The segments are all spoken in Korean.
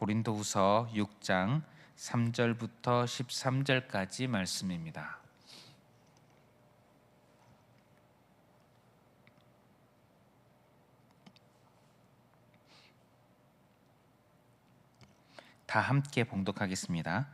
고린도후서 6장 3절부터 13절까지 말씀입니다. 다 함께 봉독하겠습니다.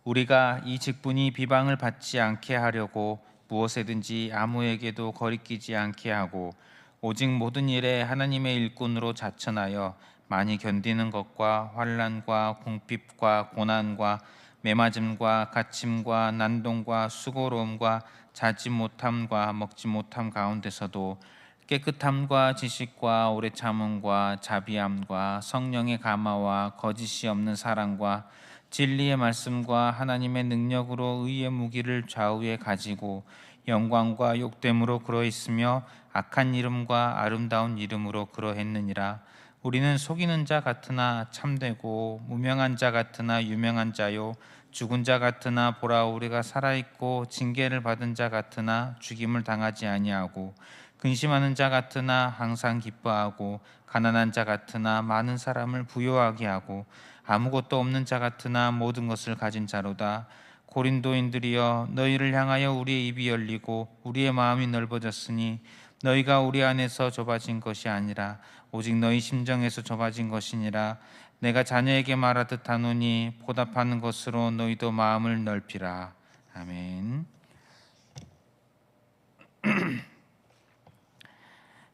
우리가 이 직분이 비방을 받지 않게 하려고 무엇에든지 아무에게도 거리끼지 않게 하고 오직 모든 일에 하나님의 일꾼으로 자천하여 많이 견디는 것과 환난과 궁핍과 고난과 매맞음과 갇힘과 난동과 수고로움과 자지 못함과 먹지 못함 가운데서도 깨끗함과 지식과 오래 참음과 자비함과 성령의 감화와 거짓이 없는 사랑과 진리의 말씀과 하나님의 능력으로 의의 무기를 좌우에 가지고 영광과 욕됨으로 그러했으며 악한 이름과 아름다운 이름으로 그러했느니라. 우리는 속이는 자 같으나 참되고 무명한 자 같으나 유명한 자요 죽은 자 같으나 보라 우리가 살아있고 징계를 받은 자 같으나 죽임을 당하지 아니하고 근심하는 자 같으나 항상 기뻐하고 가난한 자 같으나 많은 사람을 부요하게 하고 아무것도 없는 자 같으나 모든 것을 가진 자로다. 고린도인들이여 너희를 향하여 우리의 입이 열리고 우리의 마음이 넓어졌으니 너희가 우리 안에서 좁아진 것이 아니라 오직 너희 심정에서 좁아진 것이니라. 내가 자녀에게 말하듯 하노니 보답하는 것으로 너희도 마음을 넓히라. 아멘.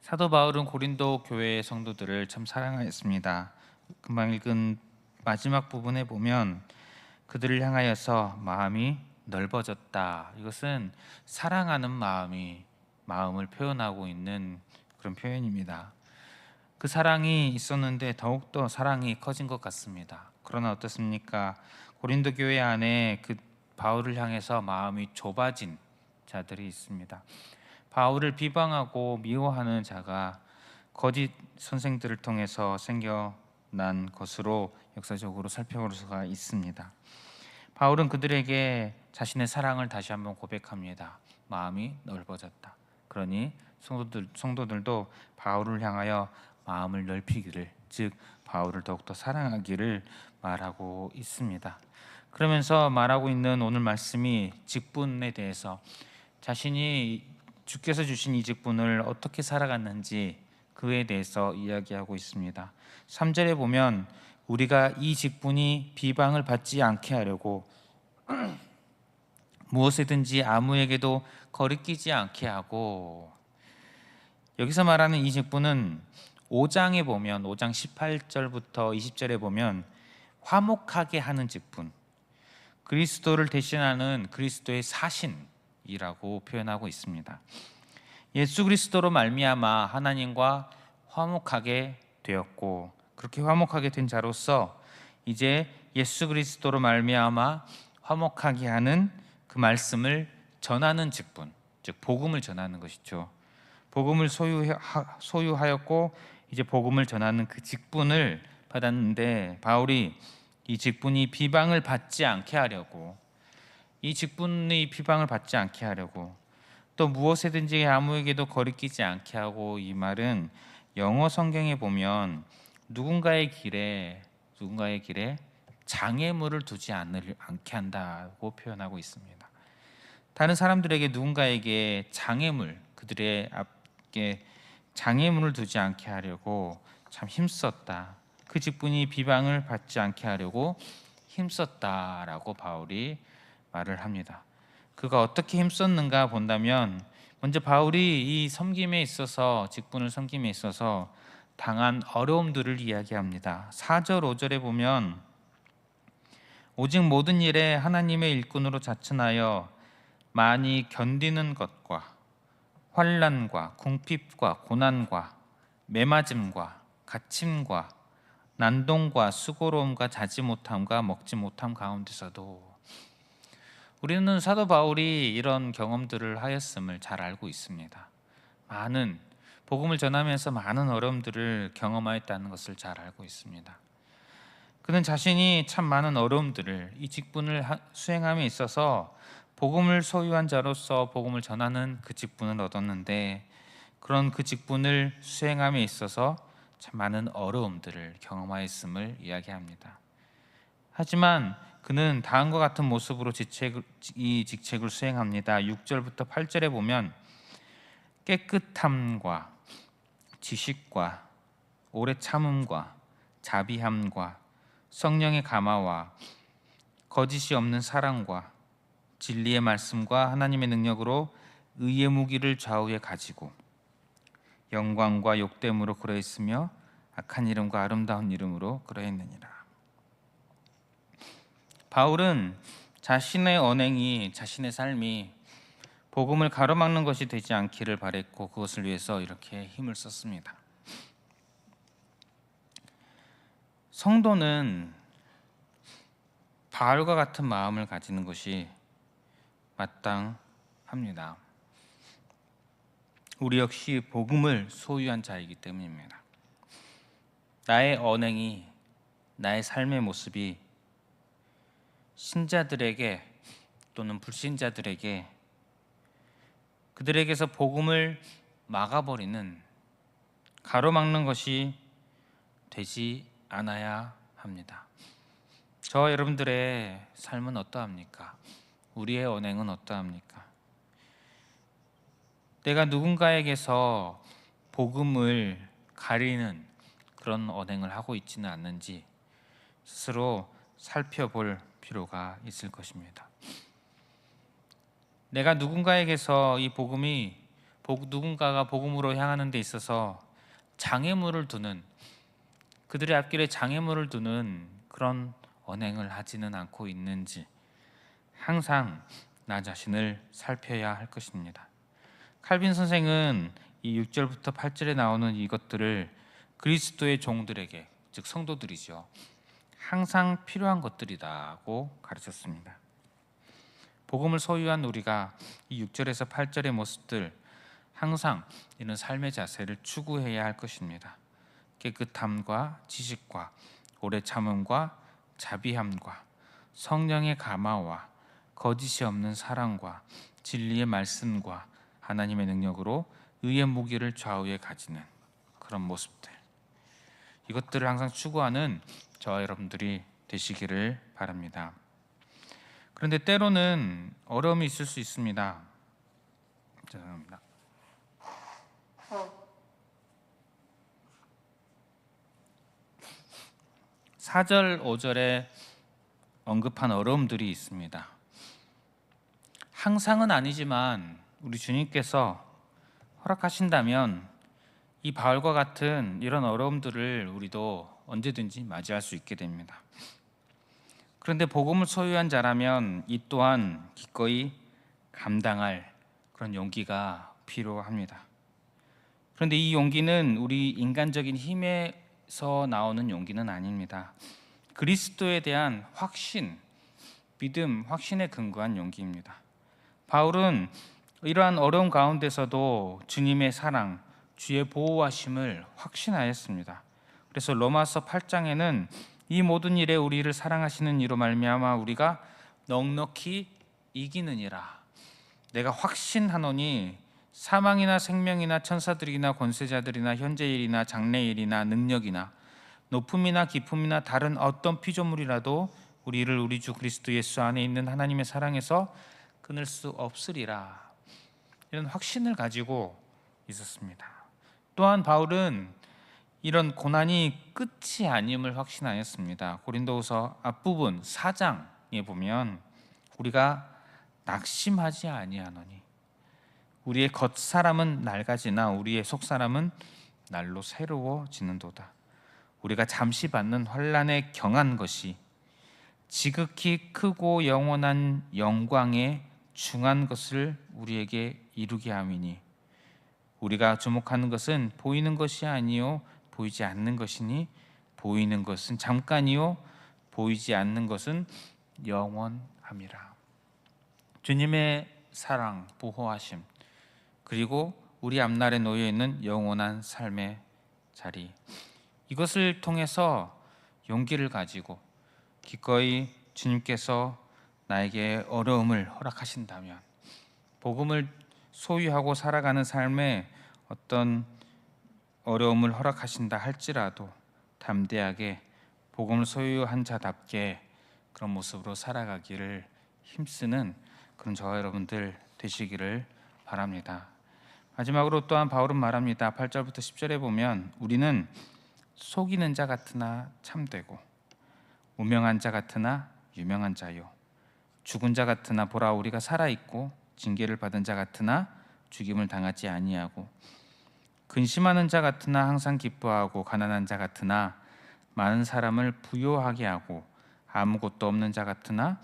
사도 바울은 고린도 교회의 성도들을 참 사랑하였습니다. 금방 읽은 마지막 부분에 보면 그들을 향하여서 마음이 넓어졌다. 이것은 사랑하는 마음을 표현하고 있는 그런 표현입니다. 그 사랑이 있었는데 더욱더 사랑이 커진 것 같습니다. 그러나 어떻습니까? 고린도 교회 안에 그 바울을 향해서 마음이 좁아진 자들이 있습니다. 바울을 비방하고 미워하는 자가 거짓 선생들을 통해서 생겨난 것으로 역사적으로 살펴볼 수가 있습니다. 바울은 그들에게 자신의 사랑을 다시 한번 고백합니다. 마음이 넓어졌다. 그러니 성도들도 바울을 향하여 마음을 넓히기를, 즉 바울을 더욱더 사랑하기를 말하고 있습니다. 그러면서 말하고 있는 오늘 말씀이 직분에 대해서 자신이 주께서 주신 이 직분을 어떻게 살아갔는지 그에 대해서 이야기하고 있습니다. 3절에 보면 우리가 이 직분이 비방을 받지 않게 하려고 무엇이든지 아무에게도 거리끼지 않게 하고, 여기서 말하는 이 직분은 5장에 보면 5장 18절부터 20절에 보면 화목하게 하는 직분, 그리스도를 대신하는 그리스도의 사신이라고 표현하고 있습니다. 예수 그리스도로 말미암아 하나님과 화목하게 되었고, 그렇게 화목하게 된 자로서 이제 예수 그리스도로 말미암아 화목하게 하는 그 말씀을 전하는 직분, 즉 복음을 전하는 것이죠. 복음을 소유하였고 이제 복음을 전하는 그 직분을 받았는데, 바울이 이 직분이 비방을 받지 않게 하려고, 이 직분의 비방을 받지 않게 하려고, 또 무엇에든지 아무에게도 거리끼지 않게 하고, 이 말은 영어 성경에 보면 누군가의 길에 장애물을 두지 않게 한다고 표현하고 있습니다. 다른 사람들에게 누군가에게 그들의 앞에 장애물을 두지 않게 하려고 참 힘썼다. 그 직분이 비방을 받지 않게 하려고 힘썼다라고 바울이 말을 합니다. 그가 어떻게 힘썼는가 본다면, 먼저 바울이 이 섬김에 있어서, 직분을 섬김에 있어서 당한 어려움들을 이야기합니다. 4절 5절에 보면 오직 모든 일에 하나님의 일꾼으로 자천하여 많이 견디는 것과 환난과 궁핍과 고난과 매맞음과 갇힘과 난동과 수고로움과 자지 못함과 먹지 못함 가운데서도, 우리는 사도 바울이 이런 경험들을 하였음을 잘 알고 있습니다. 복음을 전하면서 많은 어려움들을 경험하였다는 것을 잘 알고 있습니다. 그는 자신이 참 많은 어려움들을, 이 직분을 수행함에 있어서 복음을 소유한 자로서 복음을 전하는 그 직분을 얻었는데, 그런 그 직분을 수행함에 있어서 참 많은 어려움들을 경험하였음을 이야기합니다. 하지만 그는 다음과 같은 모습으로 이 직책을 수행합니다. 6절부터 8절에 보면 깨끗함과 지식과 오래 참음과 자비함과 성령의 감화와 거짓이 없는 사랑과 진리의 말씀과 하나님의 능력으로 의의 무기를 좌우에 가지고 영광과 욕됨으로 그러했으며 악한 이름과 아름다운 이름으로 그러했느니라. 바울은 자신의 언행이, 자신의 삶이 복음을 가로막는 것이 되지 않기를 바랬고 그것을 위해서 이렇게 힘을 썼습니다. 성도는 바울과 같은 마음을 가지는 것이 마땅합니다. 우리 역시 복음을 소유한 자이기 때문입니다. 나의 언행이, 나의 삶의 모습이 신자들에게 또는 불신자들에게 그들에게서 복음을 막아버리는, 가로막는 것이 되지 않아야 합니다. 저와 여러분들의 삶은 어떠합니까? 우리의 언행은 어떠합니까? 내가 누군가에게서 복음을 가리는 그런 언행을 하고 있지는 않는지 스스로 살펴볼 필요가 있을 것입니다. 내가 누군가에게서 이 복음이 누군가가 복음으로 향하는 데 있어서 장애물을 두는, 그들의 앞길에 장애물을 두는 그런 언행을 하지는 않고 있는지 항상 나 자신을 살펴야 할 것입니다. 칼빈 선생은 이 6절부터 8절에 나오는 이것들을 그리스도의 종들에게, 즉 성도들이죠, 항상 필요한 것들이라고 가르쳤습니다. 복음을 소유한 우리가 이 6절에서 8절의 모습들, 항상 이런 삶의 자세를 추구해야 할 것입니다. 깨끗함과 지식과 오래 참음과 자비함과 성령의 감화와 거짓이 없는 사랑과 진리의 말씀과 하나님의 능력으로 의의 무기를 좌우에 가지는 그런 모습들, 이것들을 항상 추구하는 저와 여러분들이 되시기를 바랍니다. 그런데 때로는 어려움이 있을 수 있습니다. 죄송합니다. 4절, 5절에 언급한 어려움들이 있습니다. 항상은 아니지만 우리 주님께서 허락하신다면 이 바울과 같은 이런 어려움들을 우리도 언제든지 맞이할 수 있게 됩니다. 그런데 복음을 소유한 자라면 이 또한 기꺼이 감당할 그런 용기가 필요합니다. 그런데 이 용기는 우리 인간적인 힘에서 나오는 용기는 아닙니다. 그리스도에 대한 확신, 믿음, 확신에 근거한 용기입니다. 바울은 이러한 어려움 가운데서도 주님의 사랑, 주의 보호하심을 확신하였습니다. 그래서 로마서 8장에는 이 모든 일에 우리를 사랑하시는 이로 말미암아 우리가 넉넉히 이기느니라. 내가 확신하노니 사망이나 생명이나 천사들이나 권세자들이나 현재일이나 장래일이나 능력이나 높음이나 깊음이나 다른 어떤 피조물이라도 우리를 우리 주 그리스도 예수 안에 있는 하나님의 사랑에서 끊을 수 없으리라. 이런 확신을 가지고 있었습니다. 또한 바울은 이런 고난이 끝이 아님을 확신하였습니다. 고린도후서 앞부분 4장에 보면 우리가 낙심하지 아니하노니 우리의 겉사람은 낡아지나 우리의 속사람은 날로 새로워지는도다. 우리가 잠시 받는 환난에 경한 것이 지극히 크고 영원한 영광에 중한 것을 우리에게 이루게 함이니 우리가 주목하는 것은 보이는 것이 아니요 보이지 않는 것이니 보이는 것은 잠깐이요 보이지 않는 것은 영원함이라. 주님의 사랑, 보호하심, 그리고 우리 앞날에 놓여 있는 영원한 삶의 자리, 이것을 통해서 용기를 가지고 기꺼이 주님께서 나에게 어려움을 허락하신다면, 복음을 소유하고 살아가는 삶에 어떤 어려움을 허락하신다 할지라도 담대하게 복음을 소유한 자답게 그런 모습으로 살아가기를 힘쓰는 그런 저와 여러분들 되시기를 바랍니다. 마지막으로 또한 바울은 말합니다. 8절부터 10절에 보면 우리는 속이는 자 같으나 참되고 무명한 자 같으나 유명한 자요 죽은 자 같으나 보라 우리가 살아있고 징계를 받은 자 같으나 죽임을 당하지 아니하고 근심하는 자 같으나 항상 기뻐하고 가난한 자 같으나 많은 사람을 부요하게 하고 아무것도 없는 자 같으나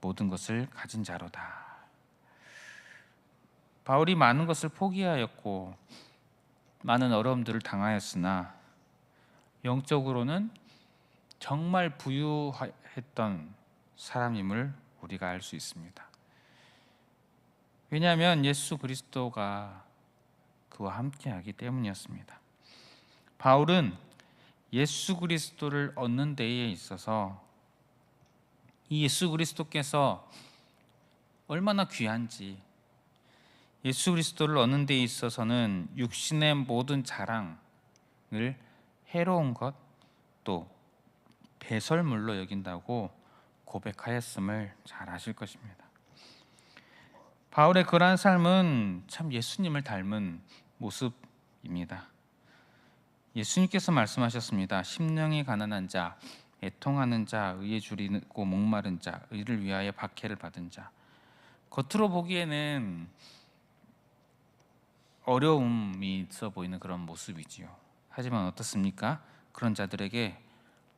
모든 것을 가진 자로다. 바울이 많은 것을 포기하였고 많은 어려움들을 당하였으나 영적으로는 정말 부유했던 사람임을 우리가 알 수 있습니다. 왜냐하면 예수 그리스도가 그와 함께하기 때문이었습니다. 바울은 예수 그리스도를 얻는 데에 있어서 이 예수 그리스도께서 얼마나 귀한지, 예수 그리스도를 얻는 데 있어서는 육신의 모든 자랑을 해로운 것 또 배설물로 여긴다고 고백하였음을 잘 아실 것입니다. 바울의 그러한 삶은 참 예수님을 닮은 모습입니다. 예수님께서 말씀하셨습니다. 심령이 가난한 자, 애통하는 자, 의에 줄이고 목마른 자, 의를 위하여 박해를 받은 자. 겉으로 보기에는 어려움이 있어 보이는 그런 모습이지요. 하지만 어떻습니까? 그런 자들에게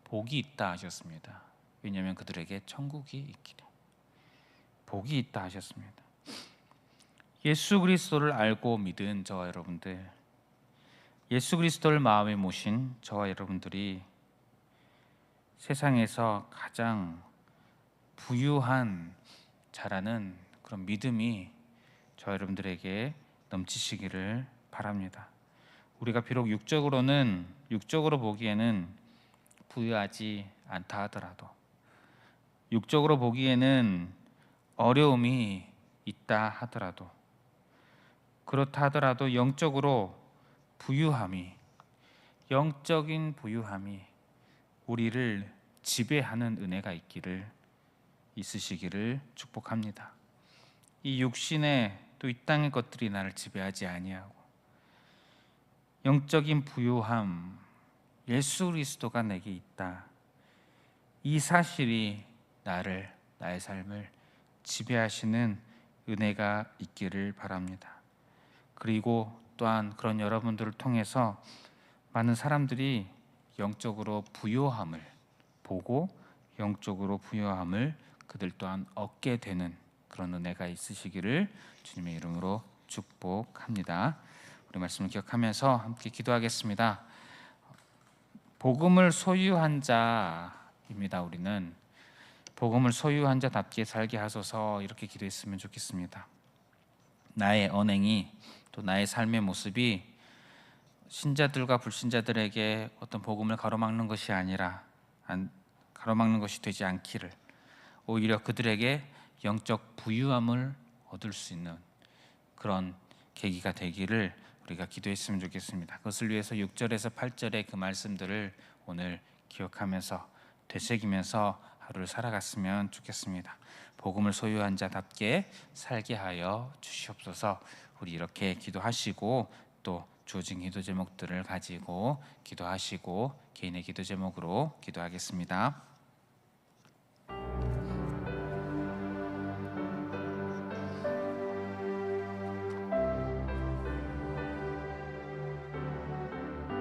복이 있다 하셨습니다. 왜냐하면 그들에게 천국이 있기를. 복이 있다 하셨습니다. 예수 그리스도를 알고 믿은 저와 여러분들, 예수 그리스도를 마음에 모신 저와 여러분들이 세상에서 가장 부유한 자라는 그런 믿음이 저와 여러분들에게 넘치시기를 바랍니다. 우리가 비록 육적으로 보기에는 부유하지 않다 하더라도, 육적으로 보기에는 어려움이 있다 하더라도, 그렇다 하더라도 영적으로 영적인 부유함이 우리를 지배하는 은혜가 있으시기를 축복합니다. 이 육신의 또 이 땅의 것들이 나를 지배하지 아니하고 영적인 부유함, 예수 그리스도가 내게 있다. 이 사실이 나의 삶을 지배하시는 은혜가 있기를 바랍니다. 그리고 또한 그런 여러분들을 통해서 많은 사람들이 영적으로 부요함을 보고 영적으로 부요함을 그들 또한 얻게 되는 그런 은혜가 있으시기를 주님의 이름으로 축복합니다. 우리 말씀을 기억하면서 함께 기도하겠습니다. 복음을 소유한 자입니다. 우리는 복음을 소유한 자답게 살게 하소서, 이렇게 기도했으면 좋겠습니다. 나의 언행이 또 나의 삶의 모습이 신자들과 불신자들에게 어떤 복음을 가로막는 것이 아니라 가로막는 것이 되지 않기를, 오히려 그들에게 영적 부유함을 얻을 수 있는 그런 계기가 되기를 우리가 기도했으면 좋겠습니다. 그것을 위해서 6절에서 8절의 그 말씀들을 오늘 기억하면서 되새기면서 하루를 살아갔으면 좋겠습니다. 복음을 소유한 자답게 살게 하여 주시옵소서. 우리 이렇게 기도하시고 또 주어진 기도 제목들을 가지고 기도하시고 개인의 기도 제목으로 기도하겠습니다.